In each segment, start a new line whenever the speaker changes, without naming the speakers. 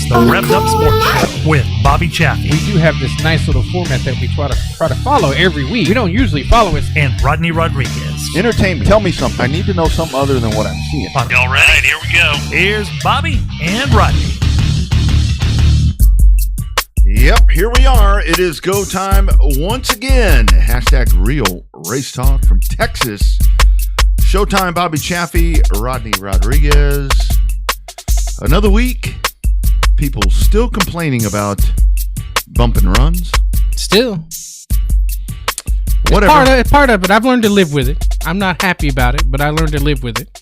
It's the Revved Up Sports Show with Bobby Chaffee.
We do have this nice little format that we try to follow every week. We don't usually follow it.
And Rodney Rodriguez.
Entertain me. Tell me something. I need to know something other than what I'm seeing.
Y'all ready? Here we go. Here's Bobby and Rodney.
Yep, here we are. It is go time once again. Hashtag Real Race Talk from Texas. Showtime, Bobby Chaffee, Rodney Rodriguez. Another week. People still complaining about bump and runs.
Still.
Whatever.
It's part of it. I've learned to live with it. I'm not happy about it, but I learned to live with it.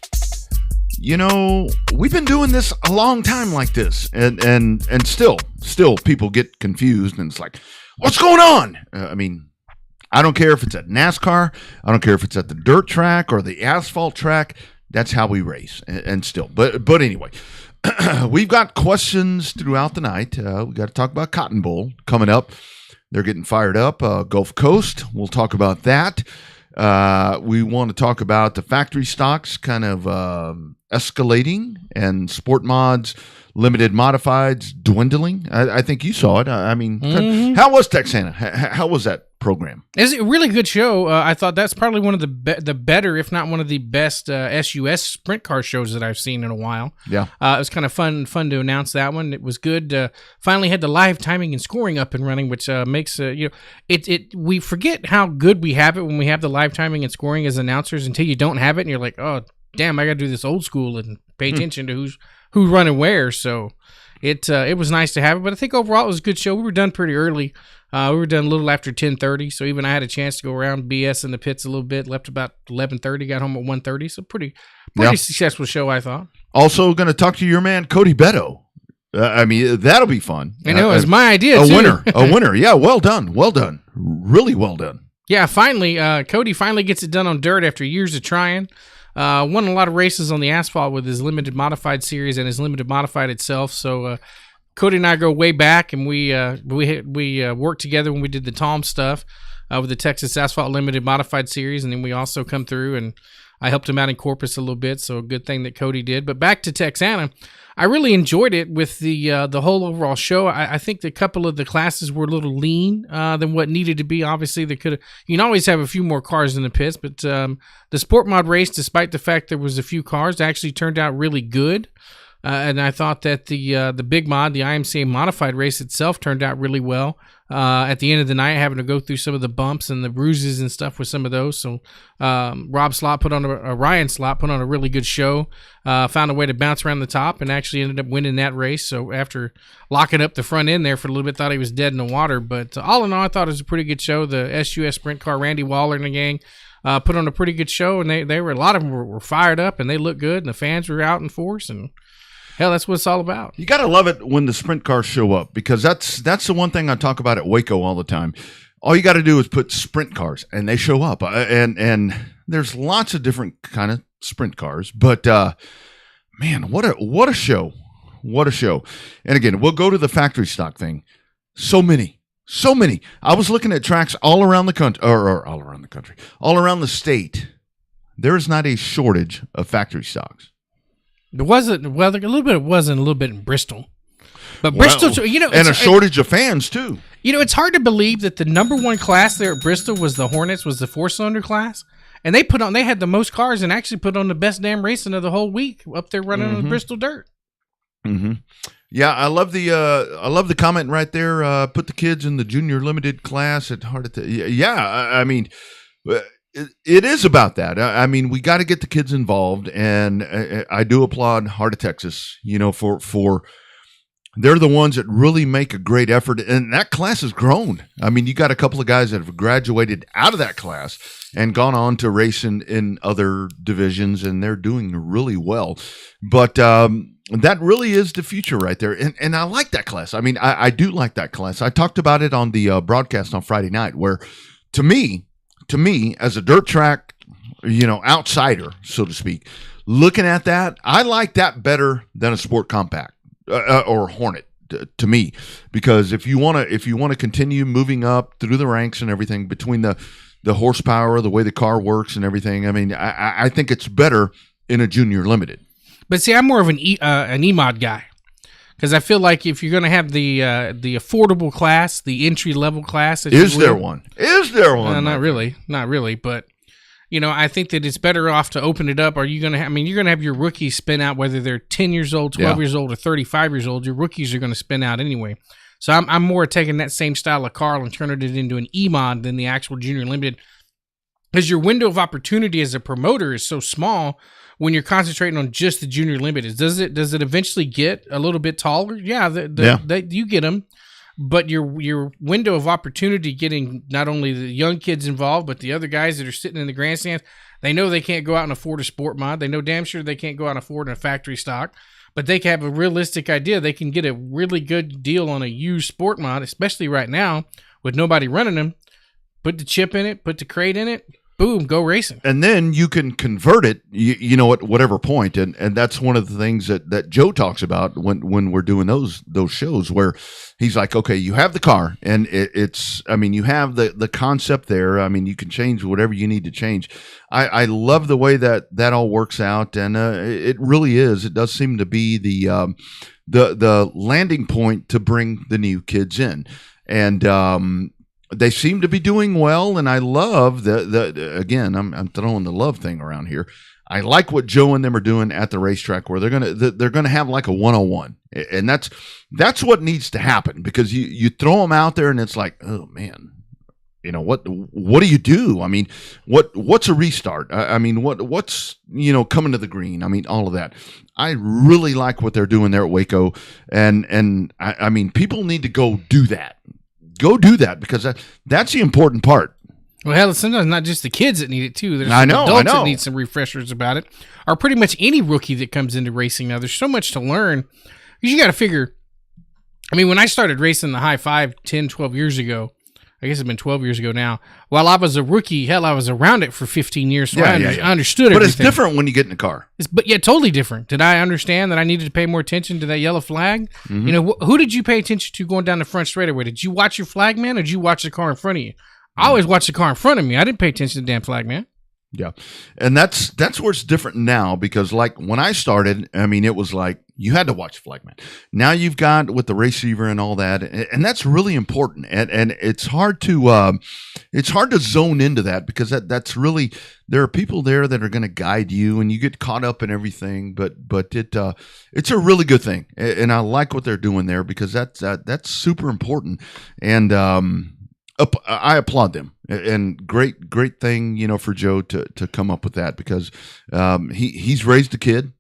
You know, we've been doing this a long time like this, and still people get confused, and it's like, what's going on? I mean, I don't care if it's at NASCAR. I don't care if it's at the dirt track or the asphalt track. That's how we race, and still. But anyway, we've got questions throughout the night. We got to talk about Cotton Bowl coming up. They're getting fired up. Gulf Coast, we'll talk about that. We want to talk about the factory stocks kind of escalating and sport mods, limited modifieds dwindling. I think you saw it. I mean, How was Texana? How was that program?
It's a really good show. I thought that's probably one of the better, if not one of the best SUS sprint car shows that I've seen in a while. Yeah. It was kind of fun to announce that one. It was good. Finally had the live timing and scoring up and running, which makes we forget how good we have it when we have the live timing and scoring as announcers until you don't have it and you're like, oh damn, I got to do this old school and pay attention to who's running where. So it was nice to have it, but I think overall it was a good show. We were done pretty early. We were done a little after 10:30, so even I had a chance to go around BS in the pits a little bit. Left about 11:30, got home at 1:30, so pretty successful show, I thought.
Also going to talk to your man, Cody Beto. I mean, that'll be fun.
I know, it was my idea,
too. A winner. Yeah, well done. Really well done.
Yeah, finally, Cody finally gets it done on dirt after years of trying. Won a lot of races on the asphalt with his limited modified series and his limited modified itself. So Cody and I go way back, and we worked together when we did the Tom stuff with the Texas Asphalt Limited Modified Series, and then we also come through and I helped him out in Corpus a little bit. So a good thing that Cody did. But back to Texana, I really enjoyed it with the whole overall show. I think a couple of the classes were a little lean than what needed to be. Obviously, you can always have a few more cars in the pits, but the Sport Mod race, despite the fact there was a few cars, actually turned out really good. And I thought that the big mod, the IMCA modified race itself, turned out really well. At the end of the night, having to go through some of the bumps and the bruises and stuff with some of those. So Ryan Slott put on a really good show. Found a way to bounce around the top and actually ended up winning that race. So after locking up the front end there for a little bit, thought he was dead in the water. But all in all, I thought it was a pretty good show. The SUS sprint car, Randy Waller and the gang, put on a pretty good show, and they were, a lot of them were fired up and they looked good, and the fans were out in force, and hell, that's what it's all about.
You got to love it when the sprint cars show up, because that's the one thing I talk about at Waco all the time. All you got to do is put sprint cars, and they show up. And there's lots of different kind of sprint cars, but man, what a show! What a show! And again, we'll go to the factory stock thing. So many. I was looking at tracks all around the country, or all around the state. There is not a shortage of factory stocks.
It wasn't, well, a little bit in Bristol. But Bristol,
and a shortage of fans, too.
It's hard to believe that the number one class there at Bristol was the Hornets, was the 4-cylinder class. And they had the most cars and actually put on the best damn racing of the whole week up there running on the Bristol dirt.
Mm-hmm. Yeah, I love the comment right there. Put the kids in the junior limited class at Heart Attack. Yeah, I mean, it is about that. I mean, we got to get the kids involved, and I do applaud Heart of Texas. For they're the ones that really make a great effort, and that class has grown. I mean, you got a couple of guys that have graduated out of that class and gone on to race in other divisions, and they're doing really well. But that really is the future right there, and I like that class. I mean, I do like that class. I talked about it on the broadcast on Friday night, where to me, as a dirt track, outsider, so to speak, looking at that, I like that better than a Sport Compact or Hornet to me, because if you want to continue moving up through the ranks and everything between the horsepower, the way the car works and everything, I mean, I think it's better in a junior limited.
But see, I'm more of an E-mod guy. Because I feel like if you're going to have the affordable class, the entry level class,
is there one? Is there one?
Not really. But I think that it's better off to open it up. Are you going to? You're going to have your rookies spin out, whether they're 10 years old, 12 years old, or 35 years old. Your rookies are going to spin out anyway. So I'm more taking that same style of car and turning it into an E-mod than the actual Junior Limited, because your window of opportunity as a promoter is so small when you're concentrating on just the Junior Limited. Does it eventually get a little bit taller? Yeah, you get them, but your window of opportunity getting not only the young kids involved, but the other guys that are sitting in the grandstands, they know they can't go out and afford a sport mod. They know damn sure they can't go out and afford a factory stock. But they can have a realistic idea. They can get a really good deal on a used sport mod, especially right now with nobody running them. Put the chip in it, put the crate in it, boom, go racing. And
then you can convert it, at whatever point. And that's one of the things that Joe talks about when we're doing those shows, where he's like, okay, you have the car and you have the concept there. You can change whatever you need to change. I love the way that all works out. And it really is. It does seem to be the landing point to bring the new kids in. And, they seem to be doing well, and I love again, I'm throwing the love thing around here. I like what Joe and them are doing at the racetrack, where they're gonna have like a 101, and that's what needs to happen, because you throw them out there and it's like, oh man, what do you do? What's a restart? What's coming to the green? All of that. I really like what they're doing there at Waco, and people need to go do that. Go do that, because that's the important part.
Well, hell, sometimes not just the kids that need it too. There's adults that need some refreshers about it, or pretty much any rookie that comes into racing now. There's so much to learn, because you got to figure. When I started racing the high 5, 10, 12 years ago, I guess it's been 12 years ago now. While I was a rookie, hell, I was around it for 15 years, so I understood everything.
But it's different when you get in the car.
Totally different. Did I understand that I needed to pay more attention to that yellow flag? Mm-hmm. Who did you pay attention to going down the front straightaway? Did you watch your flag man, or did you watch the car in front of you? I always watched the car in front of me. I didn't pay attention to the damn flag man.
Yeah. And that's where it's different now, because like when I started, it was like you had to watch Flagman. Now you've got with the receiver and all that, and that's really important. And it's hard to zone into that, because that's really, there are people there that are going to guide you, and you get caught up in everything. But it's a really good thing, and I like what they're doing there, because that's super important. And I applaud them, and great thing, for Joe to come up with that, because he's raised a kid.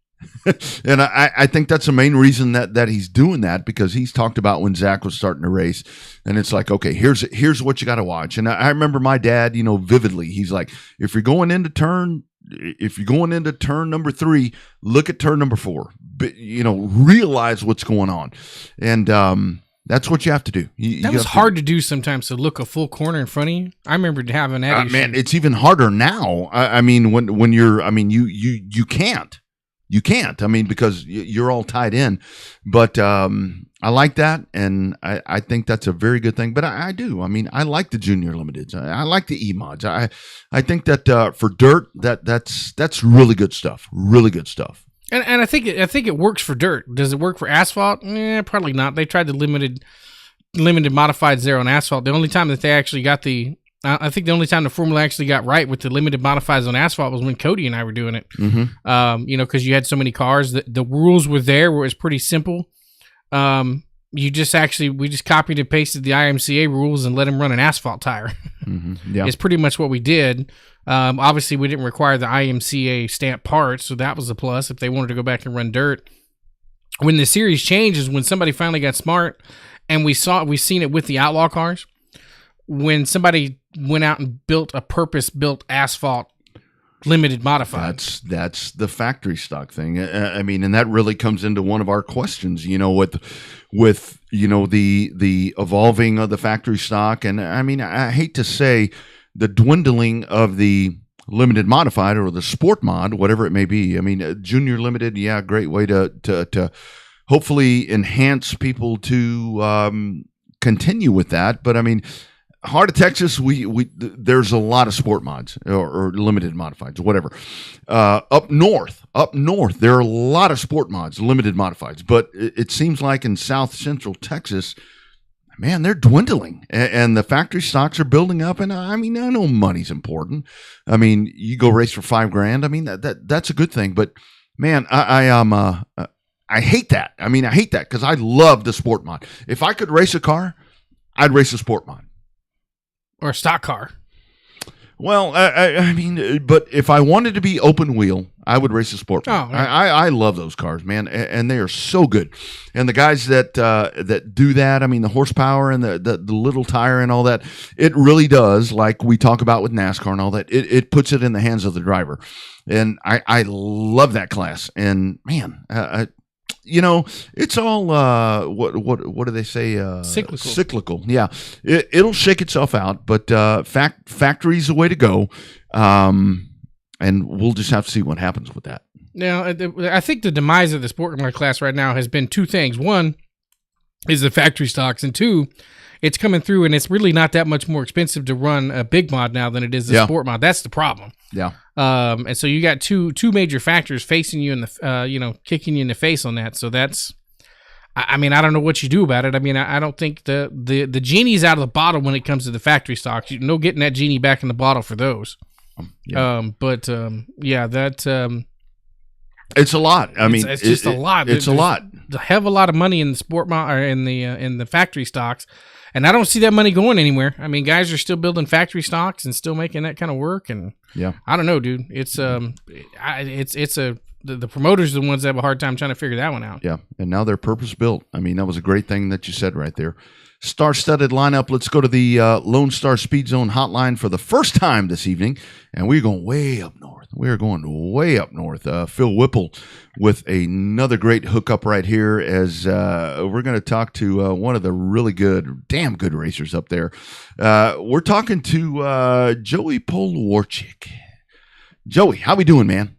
And I think that's the main reason that he's doing that, because he's talked about when Zach was starting to race, and it's like, okay, here's what you got to watch. And I remember my dad, vividly, he's like, if you're going into turn number 3, look at turn number 4, realize what's going on. And, that's what you have to do. That
was hard to do sometimes, to look a full corner in front of you. I remember having that issue.
Man, it's even harder now. When you're, you can't. You can't. Because you're all tied in. But I like that, and I think that's a very good thing. But I do. I like the Junior Limiteds. I like the E-mods. I think that for dirt, that's really good stuff. Really good stuff.
And I think it works for dirt. Does it work for asphalt? Probably not. They tried the limited modifieds there on asphalt. The only time that they actually got I think the only time the formula actually got right with the limited modifieds on asphalt was when Cody and I were doing it. Mm-hmm. Because you had so many cars. The rules were there, where it was pretty simple. We just copied and pasted the IMCA rules and let them run an asphalt tire. Mm-hmm. Yeah. It's pretty much what we did. Obviously, we didn't require the IMCA stamp parts, so that was a plus if they wanted to go back and run dirt. When the series changed is when somebody finally got smart, and we've seen it with the outlaw cars. When somebody went out and built a purpose-built asphalt limited modified.
That's the factory stock thing. And that really comes into one of our questions, with the evolving of the factory stock. And I hate to say, the dwindling of the limited modified or the sport mod, whatever it may be. Junior limited, great way to hopefully enhance people to continue with that. But Heart of Texas, there's a lot of sport mods or limited modifieds, whatever. Up north, there are a lot of sport mods, limited modifieds, but it seems like in South Central Texas, man, they're dwindling, and the factory stocks are building up. And I mean, I know money's important. I mean, you go race for $5,000. I mean, that's a good thing, but man, I hate that. I mean, I hate that because I love the sport mod. If I could race a car, I'd race a sport mod.
Or a stock car.
Well, I mean, but if I wanted to be open wheel, I would race a sport mod.
Oh, right.
I love those cars, man, and they are so good. And the guys that do that, I mean, the horsepower and the little tire and all that, it really does, like we talk about with NASCAR and all that, it puts it in the hands of the driver. And I love that class. And, man, you know, it's all what do they say? Cyclical. Yeah, it'll shake itself out, but factory's the way to go, and we'll just have to see what happens with that.
Now, I think the demise of the sport car class right now has been two things. One is the factory stocks, and two, it's coming through, and it's really not that much more expensive to run a big mod now than it is a sport mod. That's the problem.
Yeah.
And so you got two major factors facing you in the, kicking you in the face on that. So that's, I mean, I don't know what you do about it. I mean, I don't think the genie's out of the bottle when it comes to the factory stocks. You know, getting that genie back in the bottle for those.
It's a lot. I mean,
it's just a lot.
It's a lot.
They have a lot of money in the sport mod or in the factory stocks. And I don't see that money going anywhere. I mean, guys are still building factory stocks and still making that kind of work. And I don't know, dude. It's the promoters are the ones that have a hard time trying to figure that one out.
Yeah, and now they're purpose built. I mean, that was a great thing that you said right there. Star-studded lineup. Let's go to the Lone Star Speed Zone hotline for the first time this evening, and we're going way up north. We're going way up north. Phil Whipple with another great hookup right here as we're going to talk to one of the really good, damn good racers up there. We're talking to Joey Polwarchik. Joey, how we doing, man?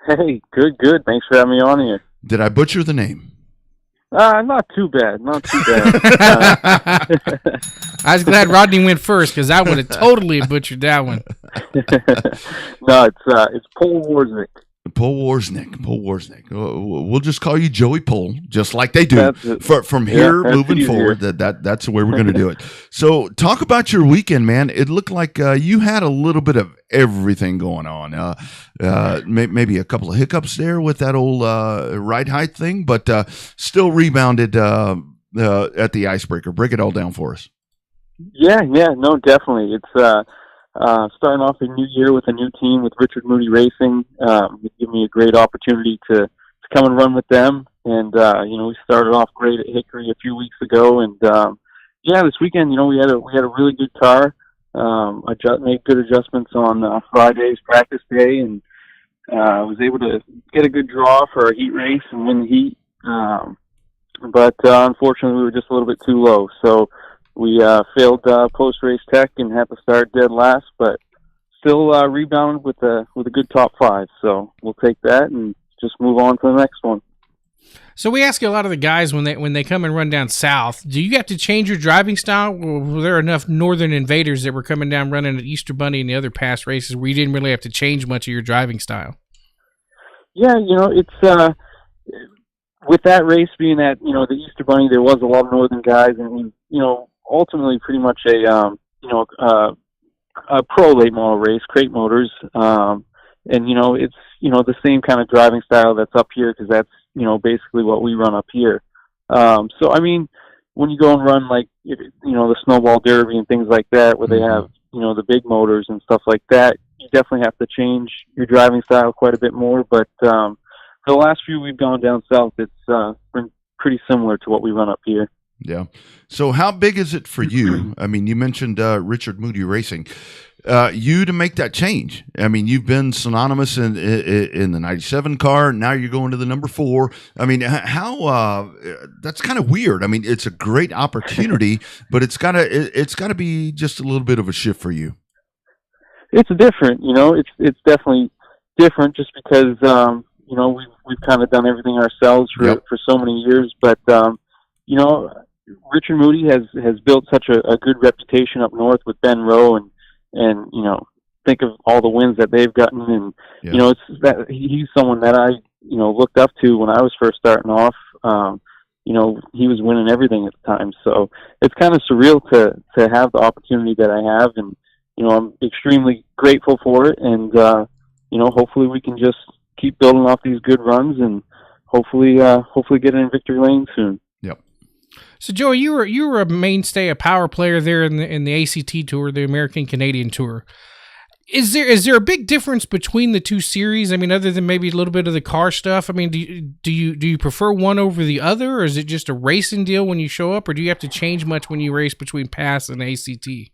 Hey, good. Thanks for having me on here.
Did I butcher the name?
Not too bad.
I was glad Rodney went first because I would have totally butchered that one.
No, it's Polwarchik.
Polwarchik. We'll just call you Joey Pol, just like they do. From here moving forward, that's the way we're going to do it. So talk about your weekend, man. It looked like you had a little bit of everything going on. Maybe a couple of hiccups there with that old ride height thing, but still rebounded at the icebreaker. Break it all down for us.
Yeah, no, definitely. It's starting off a new year with a new team with Richard Moody Racing. It gave me a great opportunity to come and run with them. And, we started off great at Hickory a few weeks ago. And, this weekend, we had a really good car. I made good adjustments on Friday's practice day and was able to get a good draw for a heat race and win the heat. But unfortunately, we were just a little bit too low. So we failed post-race tech and had to start dead last, but still rebounded with a good top five. So we'll take that and just move on to the next one.
So we ask a lot of the guys when they come and run down south, do you have to change your driving style? Or were there enough northern invaders that were coming down running at Easter Bunny and the other past races where you didn't really have to change much of your driving style? Yeah,
it's with that race being at the Easter Bunny, there was a lot of northern guys, and ultimately pretty much a pro late model race, crate motors, and it's the same kind of driving style that's up here because that's basically what we run up here. So I mean, when you go and run like the snowball derby and things like that, where they have the big motors and stuff like that, you definitely have to change your driving style quite a bit more. But for the last few we've gone down south, it's been pretty similar to what we run up here.
Yeah. So how big is it for you? I mean, you mentioned Richard Moody Racing. You to make that change. I mean, you've been synonymous in the 97 car. Now you're going to the number 4. I mean, how that's kind of weird. I mean, it's a great opportunity, but it's gotta be just a little bit of a shift for you.
It's different, it's definitely different just because, we've kind of done everything ourselves for so many years, but, Richard Moody has built such a good reputation up north with Ben Rowe, and think of all the wins that they've gotten, and it's that he's someone that I looked up to when I was first starting off. He was winning everything at the time, so it's kind of surreal to have the opportunity that I have, and I'm extremely grateful for it, and hopefully we can just keep building off these good runs, and hopefully get in victory lane soon.
Yep.
So Joey, you were a mainstay, a power player there in the ACT Tour, the American Canadian Tour. Is there a big difference between the two series? I mean, other than maybe a little bit of the car stuff. I mean, do you prefer one over the other, or is it just a racing deal when you show up, or do you have to change much when you race between PASS and ACT?
It's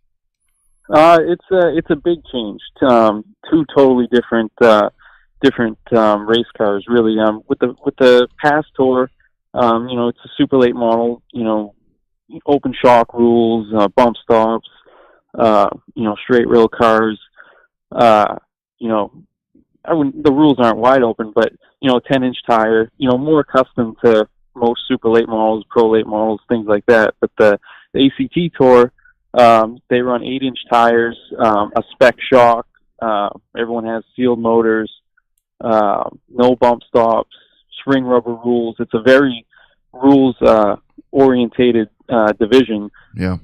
a big change. Two totally different race cars, really. With the PASS Tour, it's a super late model. Open shock rules, bump stops, straight rail cars. The rules aren't wide open, but 10-inch tire, more accustomed to most super late models, pro late models, things like that. But the ACT Tour, they run 8-inch tires, a spec shock. Everyone has sealed motors, no bump stops, spring rubber rules. It's a very rules orientated division.
Yeah.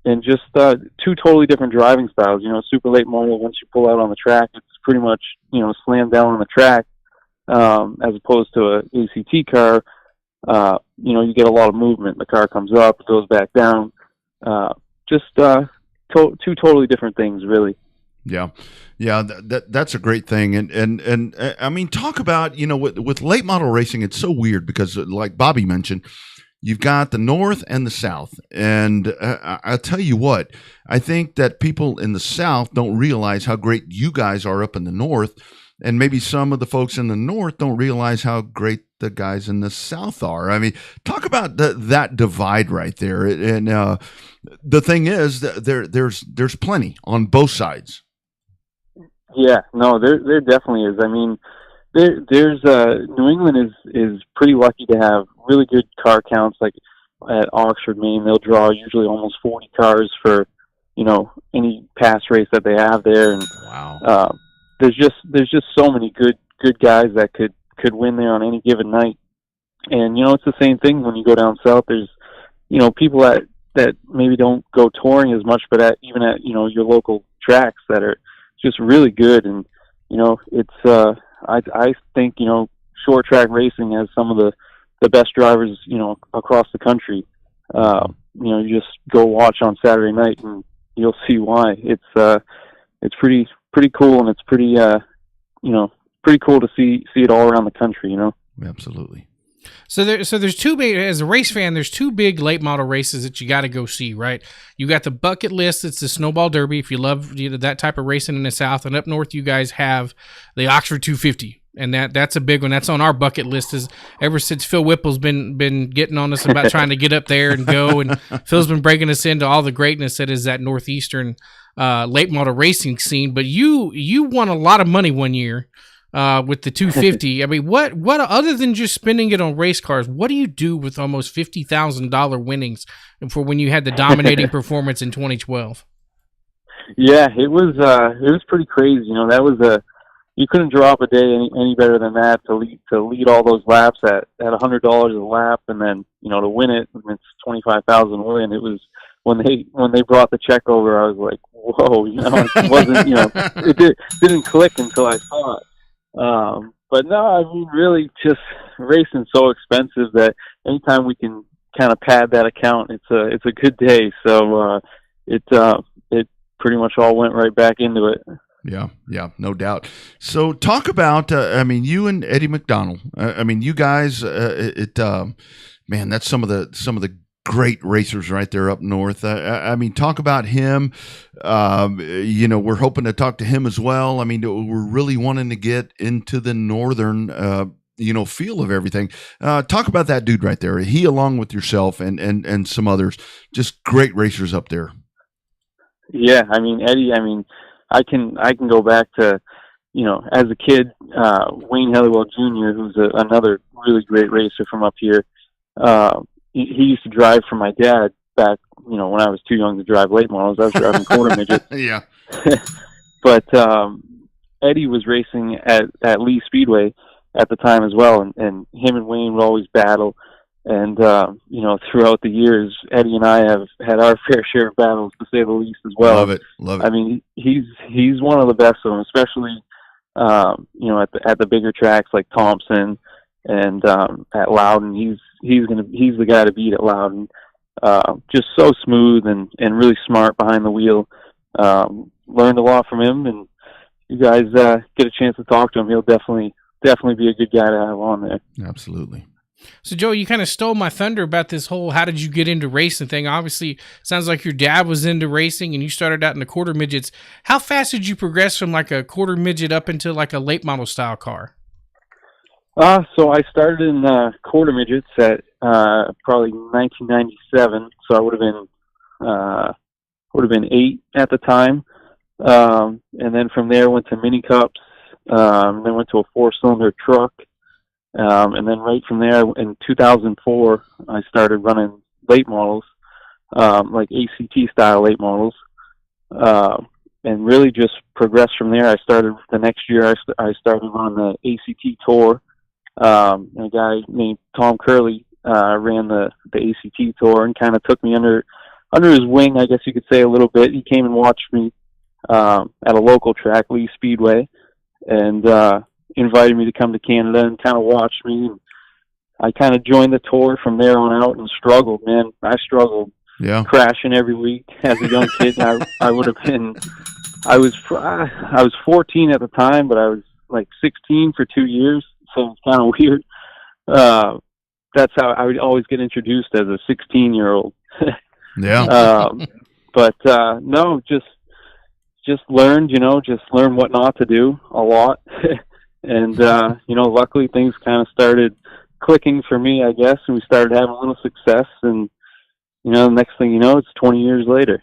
And just two totally different driving styles. Super late model, once you pull out on the track, it's pretty much, slam down on the track, as opposed to a ACT car. You get a lot of movement. The car comes up, it goes back down. Two totally different things, really.
Yeah. That's a great thing. And I mean, talk about, with late model racing, it's so weird because, like Bobby mentioned, you've got the North and the South. And I'll tell you what, I think that people in the South don't realize how great you guys are up in the North. And maybe some of the folks in the North don't realize how great the guys in the South are. I mean, talk about that divide right there. And the thing is, there's plenty on both sides.
Yeah, no, there definitely is. I mean, there's New England is pretty lucky to have really good car counts. Like at Oxford, Maine, they'll draw usually almost 40 cars for any PASS race that they have there. And
wow,
there's just so many good guys that could win there on any given night. And it's the same thing when you go down south. There's people that maybe don't go touring as much, but even at your local tracks that are just really good. And it's I think short track racing has some of the best drivers across the country. You just go watch on Saturday night and you'll see why. It's pretty cool, and it's pretty cool to see it all around the country.
Absolutely.
So there's two big, as a race fan, there's two big late model races that you got to go see, right? You got the bucket list. It's the Snowball Derby. If you love that type of racing in the South, and up north, you guys have the Oxford 250. And that's a big one. That's on our bucket list. Is ever since Phil Whipple's been getting on us about trying to get up there and go, and Phil's been breaking us into all the greatness that is that northeastern late model racing scene. But you won a lot of money one year with the 250. I mean, what other than just spending it on race cars, what do you do with almost $50,000 winnings for when you had the dominating performance in 2012?
Yeah, it was pretty crazy. That was you couldn't draw up a day any better than that to lead all those laps at $100 a lap, and then to win it, and it's $25,000 win. It was when they brought the check over, I was like, whoa, it wasn't it didn't click until I saw it. But no, I mean, really, just racing's so expensive that anytime we can kind of pad that account, it's a good day. So it pretty much all went right back into it.
Yeah, no doubt. So talk about, you and Eddie McDonald. You guys, man, that's some of the great racers right there up north. Talk about him. We're hoping to talk to him as well. I mean, we're really wanting to get into the northern, feel of everything. Talk about that dude right there. He, along with yourself and some others, just great racers up there.
Yeah, Eddie. I can go back to, as a kid, Wayne Helliwell Jr., who's another really great racer from up here. he used to drive for my dad back, when I was too young to drive late models. I was driving quarter midgets.
Yeah.
But Eddie was racing at Lee Speedway at the time as well, and him and Wayne would always battle. And throughout the years, Eddie and I have had our fair share of battles, to say the least, as well.
Love it.
I mean, he's one of the best of them, especially at the bigger tracks like Thompson and at Loudon. He's the guy to beat at Loudon. Just so smooth and really smart behind the wheel. Learned a lot from him, and you guys get a chance to talk to him. He'll definitely be a good guy to have on there.
Absolutely.
So, Joe, you kind of stole my thunder about this whole how did you get into racing thing. Obviously, sounds like your dad was into racing and you started out in the quarter midgets. How fast did you progress from like a quarter midget up into like a late model style car?
So I started in quarter midgets at probably 1997. So I would have been 8 at the time. And then from there went to mini cups, then went to a 4-cylinder truck. And then right from there, in 2004, I started running late models, like ACT style late models, and really just progressed from there. I started the next year. I started on the ACT tour. And a guy named Tom Curley ran the ACT tour and kind of took me under his wing, I guess you could say, a little bit. He came and watched me at a local track, Lee Speedway, and invited me to come to Canada and kind of watch me. And I kind of joined the tour from there on out and struggled, man. I struggled, crashing every week as a young kid. I would have been, I was 14 at the time, but I was like 16 for 2 years, so it's kind of weird. That's how I would always get introduced, as a 16-year-old.
Yeah.
But no, just learned, just learn what not to do a lot. And, luckily things kind of started clicking for me, I guess, and we started having a little success. And, the next thing you know, it's 20 years later.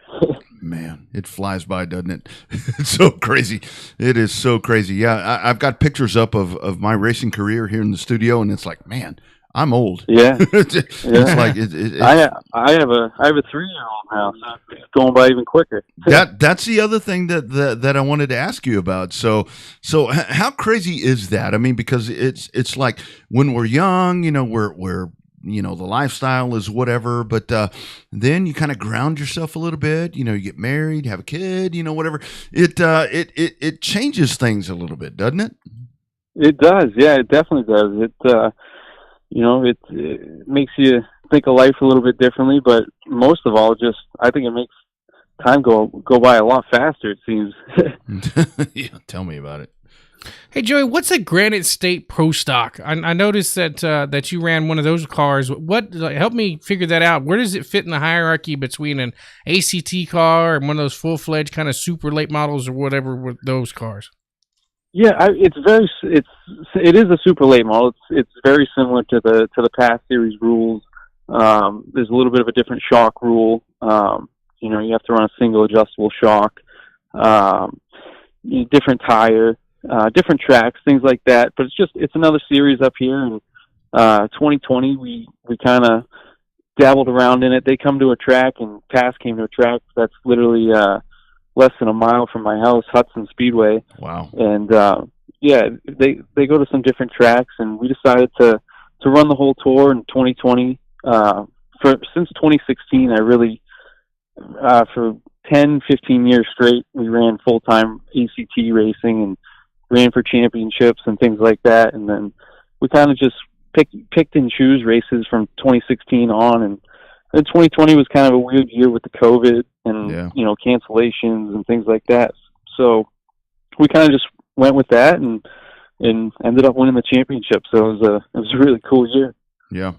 Man, it flies by, doesn't it? It's so crazy. It is so crazy. Yeah, I've got pictures up of my racing career here in the studio, and it's like, man, I'm old.
Yeah.
It's like
I have a 3-year-old now, so it's going by even quicker.
That's the other thing that I wanted to ask you about. So how crazy is that? I mean, because it's like when we're young, we're the lifestyle is whatever, but then you kind of ground yourself a little bit. You get married, have a kid, whatever. It changes things a little bit, doesn't it?
It does. Yeah, it definitely does. It makes you think of life a little bit differently, but most of all, I think it makes time go by a lot faster, it seems.
Yeah, tell me about it.
Hey, Joey, what's a Granite State Pro Stock? I noticed that you ran one of those cars. Help me figure that out. Where does it fit in the hierarchy between an ACT car and one of those full-fledged kind of super late models or whatever with those cars?
Yeah, it is a super late model. It's very similar to the past series rules. There's a little bit of a different shock rule. You have to run a single adjustable shock, different tire, different tracks, things like that. But it's another series up here. And 2020, we kind of dabbled around in it. They come to a track, and Pass came to a track that's literally less than a mile from my house, Hudson Speedway.
Wow.
And they go to some different tracks, and we decided to run the whole tour in 2020. Since 2016, I really for 10, 15 years straight, we ran full-time ACT racing and ran for championships and things like that. And then we kind of just picked and choose races from 2016 on, and then 2020 was kind of a weird year with the COVID and cancellations and things like that. So we kind of just went with that and ended up winning the championship. So it was a really cool year.
Yeah,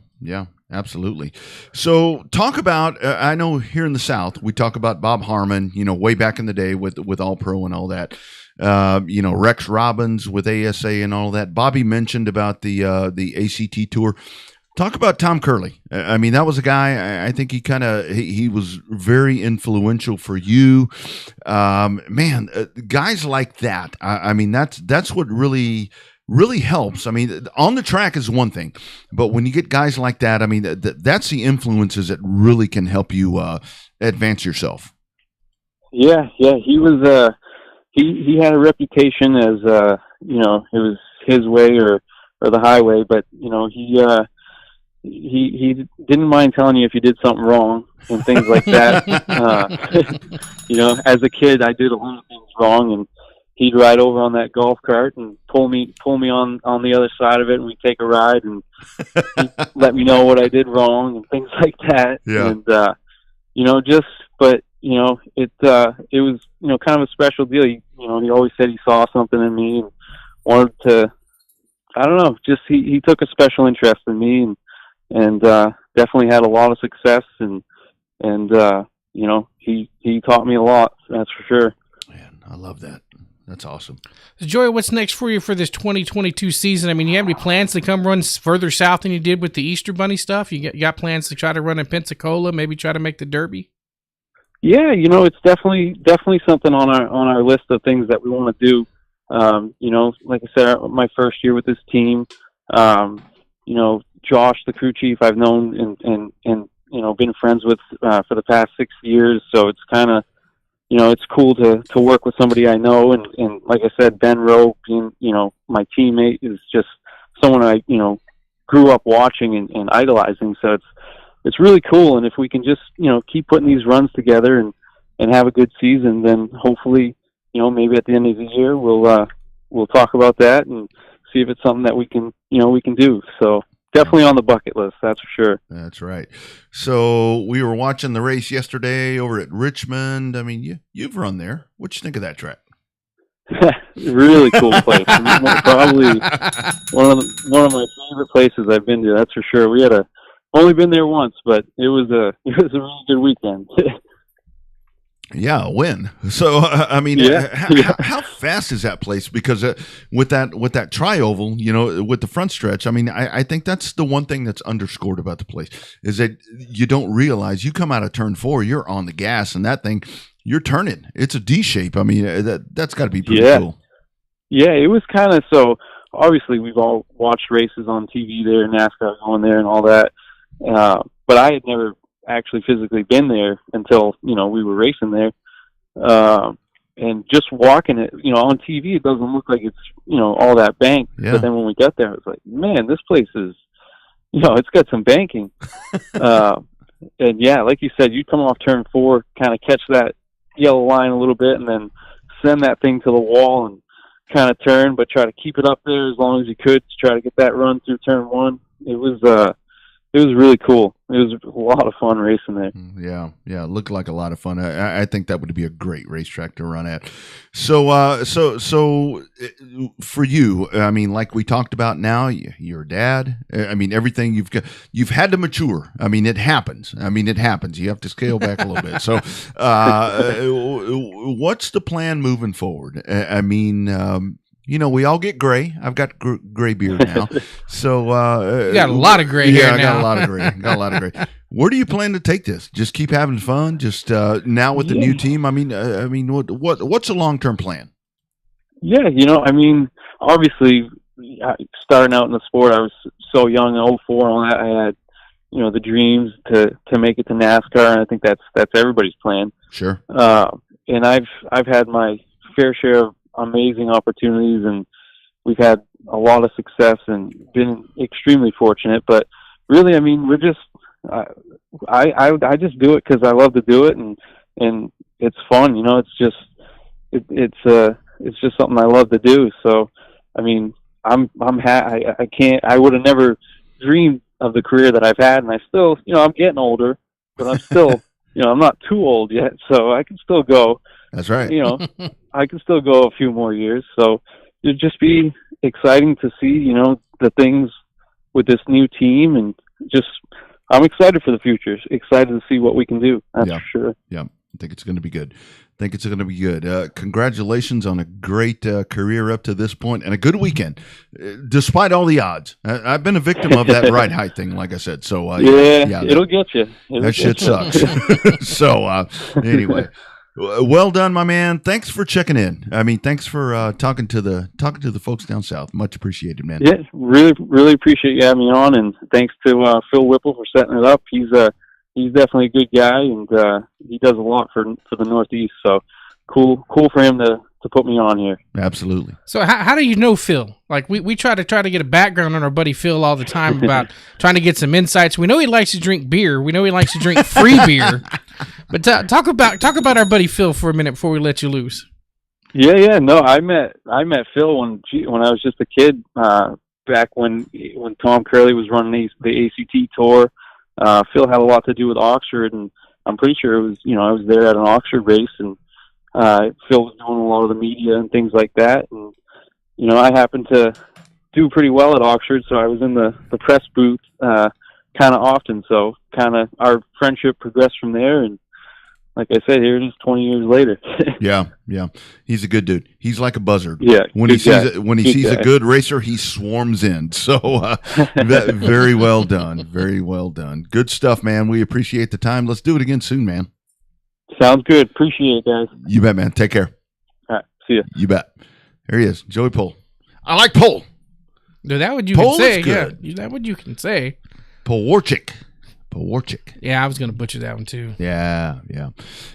absolutely. So talk about, I know here in the South, we talk about Bob Harmon, way back in the day with All Pro and all that. Rex Robbins with ASA and all that. Bobby mentioned about the ACT tour. Talk about Tom Curley. I mean, that was a guy, I think he was very influential for you. Guys like that. I mean, that's what really really helps. I mean, on the track is one thing, but when you get guys like that, I mean, that's the influences that really can help you advance yourself.
Yeah, he was. He had a reputation as it was his way or the highway, but he didn't mind telling you if you did something wrong and things like that. As a kid, I did a lot of things wrong, and he'd ride over on that golf cart and pull me on the other side of it, and we'd take a ride, and he'd let me know what I did wrong and things like that.
Yeah.
And it was kind of a special deal. He always said he saw something in me and wanted to. I don't know. Just he took a special interest in me and definitely had a lot of success and he taught me a lot. That's for sure.
Man, I love that. That's awesome.
So Joey, what's next for you for this 2022 season? I mean, you have any plans to come run further south than you did with the Easter Bunny stuff? You got plans to try to run in Pensacola, maybe try to make the Derby?
Yeah, it's definitely something on our list of things that we want to do. Like I said, my first year with this team, Josh, the crew chief, I've known and been friends with for the past 6 years. So it's kind of, it's cool to work with somebody I know. And like I said, Ben Rowe being, my teammate is just someone I, grew up watching and idolizing. So it's really cool. And if we can just, keep putting these runs together and have a good season, then hopefully, maybe at the end of the year, we'll talk about that and see if it's something that we can do. So definitely on the bucket list. That's for sure.
That's right. So we were watching the race yesterday over at Richmond. I mean, you've run there. What'd you think of that track?
Really cool place. Probably one of my favorite places I've been to. That's for sure. We had only been there once, but it was a really good weekend.
Yeah, a win. So I mean, how fast is that place? Because with that tri-oval, with the front stretch, I mean, I think that's the one thing that's underscored about the place is that you don't realize you come out of turn 4, you're on the gas, and that thing you're turning. It's a D shape. I mean, that's got to be pretty cool.
Yeah, it was kind of so. Obviously, we've all watched races on TV there, NASCAR going there, and all that. But I had never actually physically been there until we were racing there, and just walking it on TV it doesn't look like it's all that banked, but then when we got there it was like, man, this place is it's got some banking. And yeah, like you said, you come off turn 4, kind of catch that yellow line a little bit and then send that thing to the wall and kind of turn, but try to keep it up there as long as you could to try to get that run through turn 1. It was really cool. It was a lot of fun racing there.
Yeah, it looked like a lot of fun. I think that would be a great racetrack to run at. So for you, I mean, like we talked about now, you're a dad. I mean, everything you've had to mature. I mean, it happens. You have to scale back a little bit. So, what's the plan moving forward? I mean, we all get gray. I've got gray beard now. So
you got a lot of gray hair now.
I got a lot of gray. Where do you plan to take this? Just keep having fun? Just now with the new team? I mean, what's the long-term plan?
Yeah, obviously, starting out in the sport, I was so young in 04. I had, the dreams to make it to NASCAR, and I think that's everybody's plan.
Sure.
And I've had my fair share of amazing opportunities, and we've had a lot of success and been extremely fortunate. But really, I mean, we're just I just do it because I love to do it, and it's fun. It's just it's just something I love to do. So I mean, I would have never dreamed of the career that I've had, and I still, I'm getting older, but I'm still I'm not too old yet, so I can still go.
That's right.
I can still go a few more years. So it'd just be exciting to see, the things with this new team, and just I'm excited for the future. Excited to see what we can do. That's for sure. Yeah,
I think it's going to be good. Congratulations on a great career up to this point and a good weekend, despite all the odds. I've been a victim of that ride height thing, like I said. So
it'll get you.
That shit sucks. So anyway. Well done, my man. Thanks for checking in. I mean, thanks for talking to the folks down south. Much appreciated, man.
Yeah, really appreciate you having me on, and thanks to Phil Whipple for setting it up. He's definitely a good guy, and he does a lot for the Northeast. So cool for him to put me on here.
Absolutely.
So how do you know Phil? Like we try to get a background on our buddy Phil all the time about trying to get some insights. We know he likes to drink beer. We know he likes to drink free beer. But talk about our buddy Phil for a minute before we let you loose.
Yeah. No, I met Phil when I was just a kid. Back when Tom Curley was running the ACT tour. Phil had a lot to do with Oxford, and I'm pretty sure it was I was there at an Oxford race, and Phil was doing a lot of the media and things like that, and I happened to do pretty well at Oxford, so I was in the press booth kind of often. So kind of our friendship progressed from there, and like I said, here it is 20 years later.
Yeah. He's a good dude. He's like a buzzard.
Yeah.
When he sees a good racer, he swarms in. So very well done. Very well done. Good stuff, man. We appreciate the time. Let's do it again soon, man.
Sounds good. Appreciate it, guys.
You bet, man. Take care.
All right. See ya.
You bet. There he is, Joey Pohl. I like Pohl.
No, that what you
Pohl
can say.
is good.
Yeah, that what you can say.
Powarchik.
Yeah, I was going to butcher that one too.
Yeah.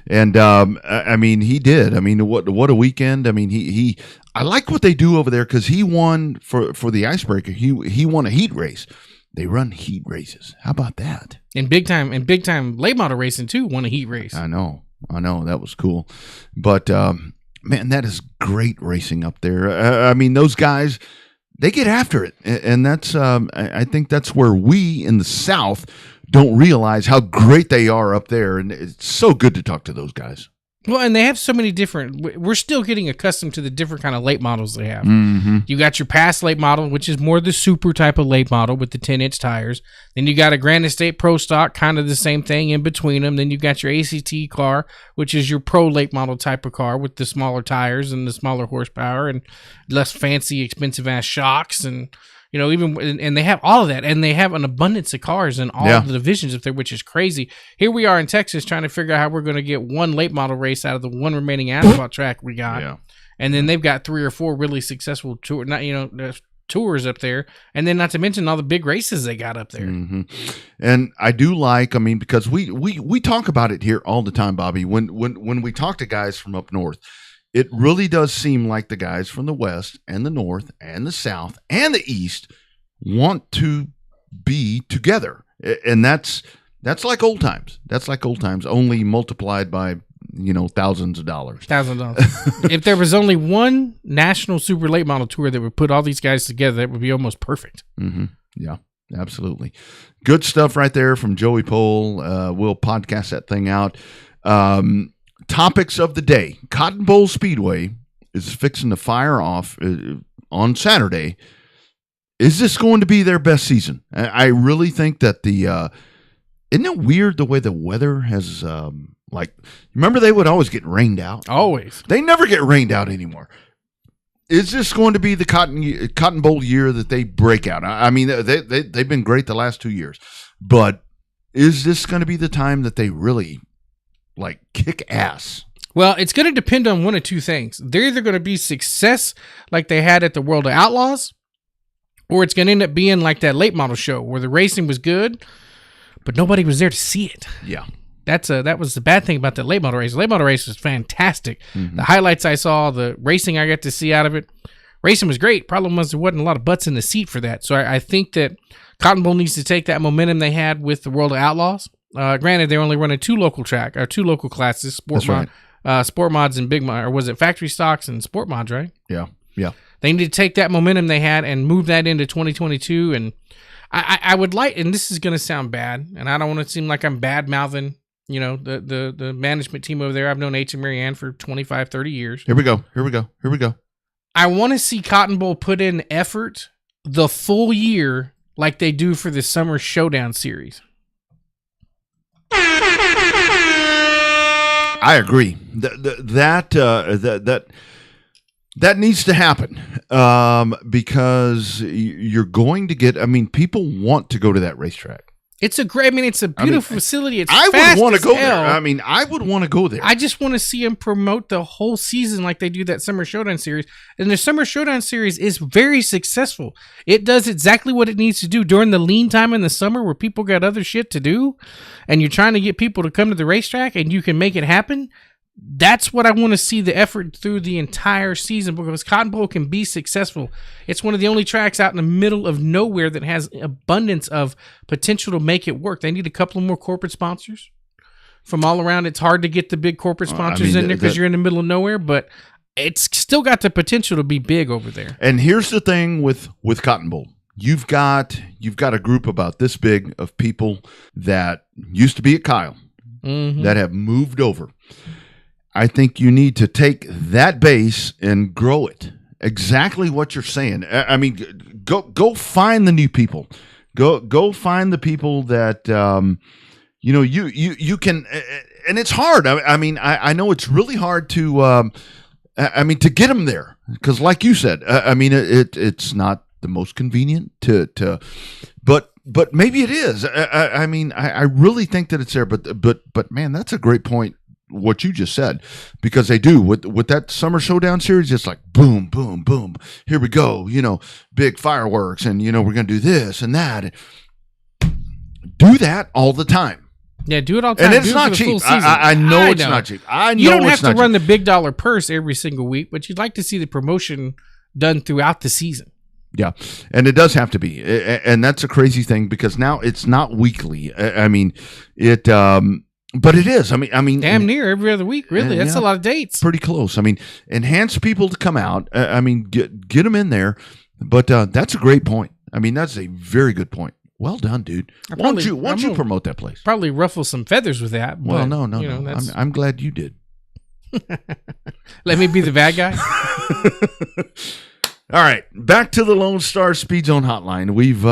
And I mean, he did. I mean, what a weekend. I mean, he I like what they do over there because he won for the Icebreaker. He won a heat race. They run heat races. How about that?
And big time late model racing too. Won a heat race.
I know. That was cool. But man, that is great racing up there. I mean, those guys, they get after it, and that's I think that's where we in the South don't realize how great they are up there, and it's so good to talk to those guys.
Well, and they have so many different. We're still getting accustomed to the different kind of late models they have.
Mm-hmm.
You got your past late model, which is more the super type of late model with the 10-inch tires. Then you got a Grand Estate Pro Stock, kind of the same thing in between them. Then you got your ACT car, which is your pro late model type of car with the smaller tires and the smaller horsepower and less fancy, expensive ass shocks and. And they have all of that, and they have an abundance of cars in all of the divisions up there, which is crazy. Here we are in Texas trying to figure out how we're going to get one late model race out of the one remaining asphalt track we got. Yeah. And then they've got 3 or 4 really successful tours up there, and then not to mention all the big races they got up there.
Mm-hmm. And I do like, I mean, because we talk about it here all the time, Bobby. When we talk to guys from up north, it really does seem like the guys from the West and the North and the South and the East want to be together. And that's like old times. That's like old times, only multiplied by, thousands of dollars.
$1,000. If there was only one national super late model tour that would put all these guys together, that would be almost perfect.
Mm-hmm. Yeah, absolutely. Good stuff right there from Joey Pohl. We'll podcast that thing out. Topics of the day. Cotton Bowl Speedway is fixing to fire off on Saturday. Is this going to be their best season? I really think that isn't it weird the way the weather has, remember they would always get rained out?
Always.
They never get rained out anymore. Is this going to be the Cotton Bowl year that they break out? I mean, they've been great the last 2 years, but is this going to be the time that they really kick ass?
Well, it's going to depend on one of two things. They're either going to be success like they had at the World of Outlaws, or it's going to end up being like that late model show where the racing was good, but nobody was there to see it.
Yeah.
That was the bad thing about the late model race. The late model race was fantastic.
Mm-hmm.
The highlights I saw, the racing I got to see out of it, racing was great. Problem was there wasn't a lot of butts in the seat for that. So I think that Cotton Bowl needs to take that momentum they had with the World of Outlaws. Granted, they're only running 2 local classes, Sport Mods and Big Mod, or was it Factory Stocks and Sport Mods, right?
Yeah.
They need to take that momentum they had and move that into 2022. And I would like, and this is going to sound bad, and I don't want to seem like I'm bad mouthing, the management team over there. I've known H and Marianne for 25, 30 years.
Here we go.
I want to see Cotton Bowl put in effort the full year like they do for the Summer Showdown series.
I agree. That needs to happen because you're going to get. I mean, people want to go to that racetrack.
It's a great. I mean, it's a beautiful facility. It's
I
fast
would want to
as
go
hell.
there. I mean, I would want to go there.
I just want to see them promote the whole season like they do that Summer Showdown series. And the Summer Showdown series is very successful. It does exactly what it needs to do during the lean time in the summer where people got other shit to do and you're trying to get people to come to the racetrack and you can make it happen. That's what I want to see the effort through the entire season because Cotton Bowl can be successful. It's one of the only tracks out in the middle of nowhere that has abundance of potential to make it work. They need a couple of more corporate sponsors from all around. It's hard to get the big corporate sponsors in there because you're in the middle of nowhere, but it's still got the potential to be big over there.
And here's the thing with Cotton Bowl. You've got a group about this big of people that used to be at Kyle that have moved over. I think you need to take that base and grow it. Exactly what you're saying. I mean, go find the new people. Go find the people that you can. And it's hard. I mean, I know it's really hard to. To get them there because, like you said, it's not the most convenient to. But maybe it is. I really think that it's there. But man, that's a great point. What you just said, because they do with that Summer Showdown series, it's like boom, boom, boom. Here we go, big fireworks, and we're gonna do this and that. Do that all the time.
Yeah, do it all the time.
And it's not cheap. I know it's not cheap. I know
you don't have
it's not
to run
cheap.
the big dollar purse every single week, but you'd like to see the promotion done throughout the season.
Yeah, and it does have to be, and that's a crazy thing because now it's not weekly. But it is. I mean,
damn near every other week. Really, that's a lot of dates.
Pretty close. I mean, enhance people to come out. Get them in there. But that's a great point. I mean, that's a very good point. Well done, dude. Why don't you promote that place?
Probably ruffle some feathers with that.
Well,
but,
no. I'm glad you did.
Let me be the bad guy.
All right, back to the Lone Star Speed Zone Hotline. We've,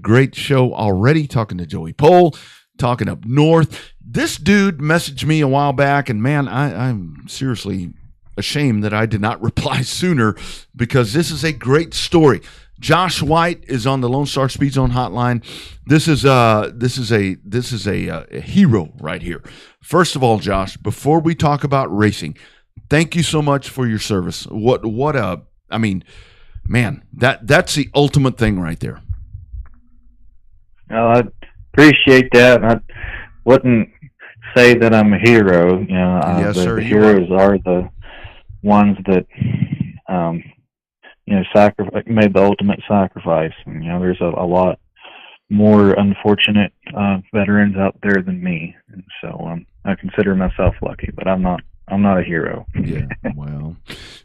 great show already. Talking to Joey Pohl, talking up north. This dude messaged me a while back, and man, I'm seriously ashamed that I did not reply sooner because this is a great story. Josh White is on the Lone Star Speed Zone Hotline. This is a hero right here. First of all, Josh, before we talk about racing, thank you so much for your service. That's the ultimate thing right there.
Oh, I appreciate that. I wouldn't say that I'm a hero.
Yes, sir,
the heroes are the ones that, made the ultimate sacrifice. And, there's a lot more unfortunate veterans out there than me, and so I consider myself lucky. But I'm not a hero.
Yeah, well,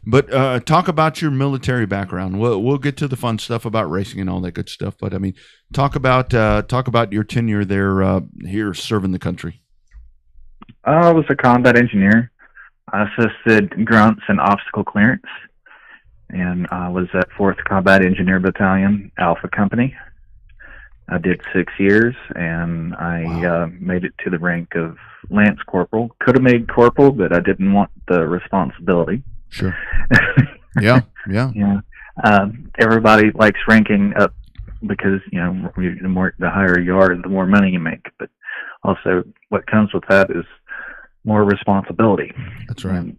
but talk about your military background. We'll get to the fun stuff about racing and all that good stuff. But talk about your tenure there here serving the country.
I was a combat engineer. I assisted grunts in obstacle clearance, and I was at 4th Combat Engineer Battalion, Alpha Company. I did 6 years, and I made it to the rank of Lance Corporal. Could have made Corporal, but I didn't want the responsibility.
Sure. Yeah.
Everybody likes ranking up because, the higher you are, the more money you make. But also what comes with that is more responsibility.
That's right.
And,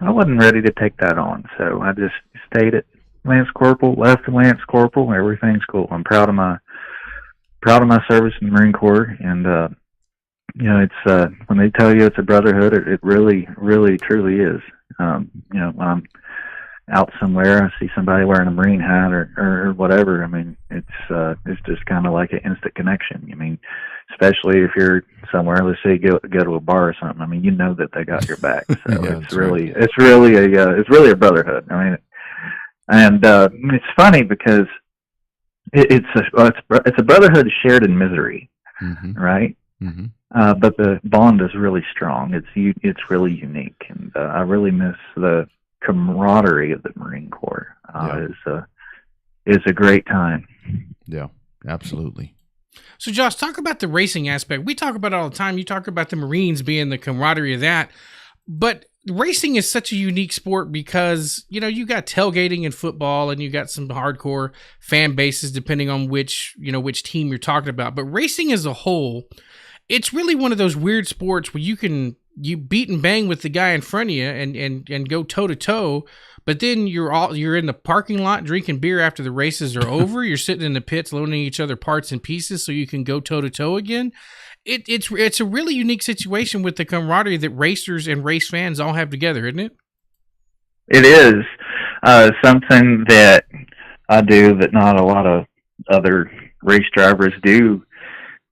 I wasn't ready to take that on, so I just stayed at Lance Corporal, left to Lance Corporal. Everything's cool. I'm proud of my service in the Marine Corps, and it's when they tell you it's a brotherhood, it really, really, truly is. When I'm out somewhere, I see somebody wearing a Marine hat or whatever. I mean, it's just kind of like an instant connection. I mean, especially if you're somewhere, let's say go to a bar or something. I mean, that they got your back. So it's really a brotherhood. I mean. And it's funny because it's a brotherhood shared in misery, right? Mm-hmm. But the bond is really strong. It's really unique, and I really miss the camaraderie of the Marine Corps. It's a great time.
Yeah, absolutely.
So, Josh, talk about the racing aspect. We talk about it all the time. You talk about the Marines being the camaraderie of that. But racing is such a unique sport because, you got tailgating in football and you got some hardcore fan bases depending on which team you're talking about. But racing as a whole, it's really one of those weird sports where you beat and bang with the guy in front of you and go toe to toe, but then you're in the parking lot drinking beer after the races are over. You're sitting in the pits loaning each other parts and pieces so you can go toe to toe again. It's a really unique situation with the camaraderie that racers and race fans all have together, isn't it?
It is something that I do that not a lot of other race drivers do.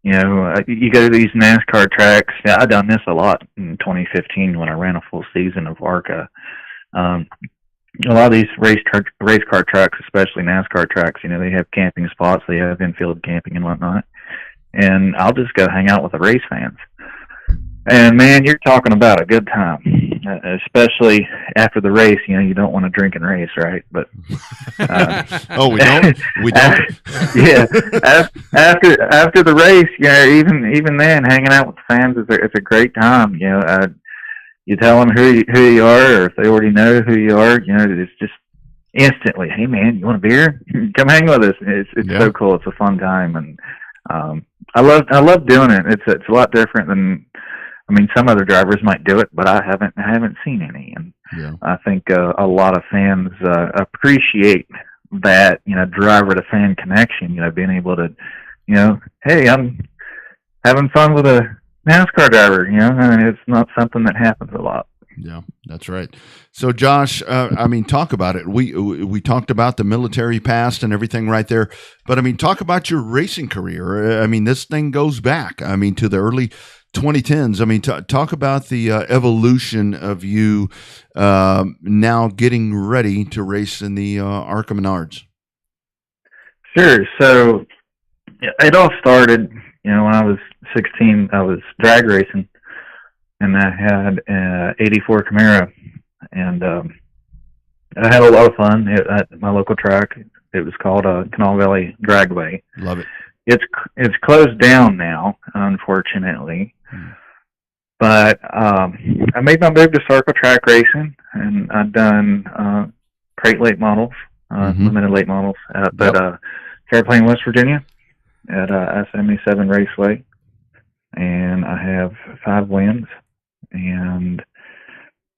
You go to these NASCAR tracks. I've done this a lot in 2015 when I ran a full season of ARCA. A lot of these race car tracks, especially NASCAR tracks, they have camping spots. They have infield camping and whatnot. And I'll just go hang out with the race fans. And, man, you're talking about a good time, especially after the race. You don't want to drink and race, right? But
oh, we don't? We don't?
Yeah. After the race, even then, hanging out with the fans is a great time. You tell them who you are, or if they already know who you are, it's just instantly, hey, man, you want a beer? Come hang with us. It's so cool. It's a fun time. And I love doing it. It's a lot different than, some other drivers might do it, but I haven't seen any. And I think a lot of fans appreciate that, driver to fan connection, being able to, hey, I'm having fun with a NASCAR driver, and it's not something that happens a lot.
Yeah, that's right. So, Josh, talk about it. We talked about the military past and everything right there, but talk about your racing career. This thing goes back, to the early 2010s. Talk about the evolution of you now getting ready to race in the ARCA Menards.
Sure. So, it all started, when I was 16. I was drag racing. And I had an 84 Camaro, and I had a lot of fun at my local track. It was called Canal Valley Dragway.
Love it.
It's closed down now, unfortunately. But I made my move to circle track racing, and I've done crate late models, limited late models at Fairplain, West Virginia, at I-77 Raceway, and I have 5 wins. And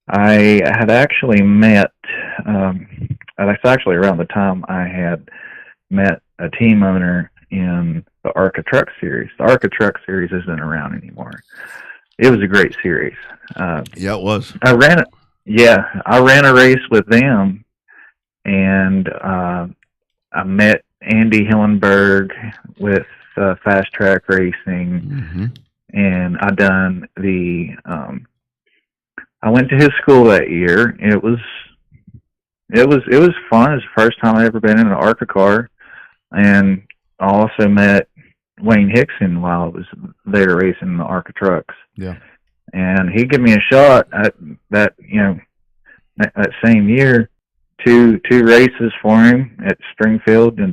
I had actually met, that's actually around the time I had met a team owner in the ARCA Truck Series. The ARCA Truck Series isn't around anymore. It was a great series.
Yeah, it was.
I ran a race with them, and I met Andy Hillenberg with Fast Track Racing. And I done I went to his school that year. It was fun. It was the first time I ever been in an ARCA car, and I also met Wayne Hickson while I was there racing the ARCA trucks.
Yeah,
and he gave me a shot at that. That same year, two races for him at Springfield and